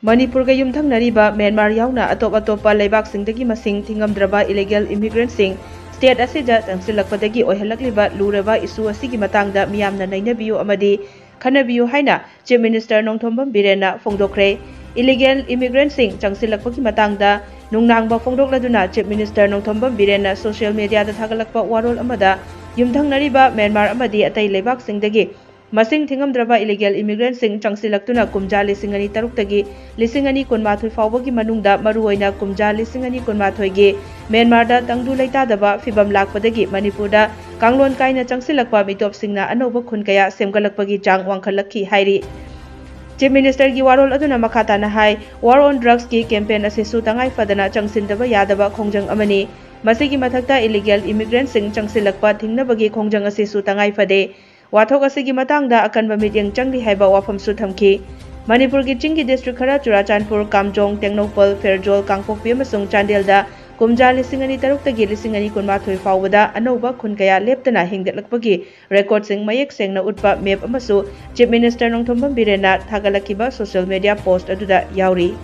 Manipur ga yumthangnariba Myanmar yauna atop-atopa leibak-singdagi masing thingamdraba illegal immigrant-sing state asida tangsilakpadagi oihalakliba luraba isu asigi matangda miyamna nainabiyu amadi khanabiyu haina Chief Minister Nongthombam Birena fongdokre. Illegal immigrant-sing tangsilakpagi matangda nungnangba fongdokladuna Chief Minister Nongthombam Birena social media da thagalakpa warol amada yumthangnariba Myanmar amadi atai leibak-singdagi masing thingamdraba illegal immigrant-sing changsilaktuna kumja lisingani taruktagi lisingani kunmathoi fawbagi manungda maruoina kumja lisingani kunmathoi gi Myanmar da tangdu leitadaba fibam lakpadagi Manipurda kanglon kaina changsilakpa mitopsingna anoba khun kaya semgalakpagi chang wangkhalakhi hairi. Chief Minister gi warol aduna makhata na hai war on drugs ki campaign asisu tangai fadana changsindaba yadaba khongjang amani masigi mathakta illegal immigrant-sing changsilakpa thingnabagi khongjang asisu tangai fade. Wathok asigi matangda akanba mityang changli haiba wafamsu thamki. Manipur gi chinggi district khara Churachandpur, Kamjong, Tengnopal, Fairjol, Kangpokpi amasung Chandelda kumja lisingani taruktagi lisingani kunmathoi fawbada anoba khun kaya leptana hingdatlakpagi record sing mayek sengna utpa map amasu Chief Minister Nongthombam Birena thagalakiba social media post aduda yauri.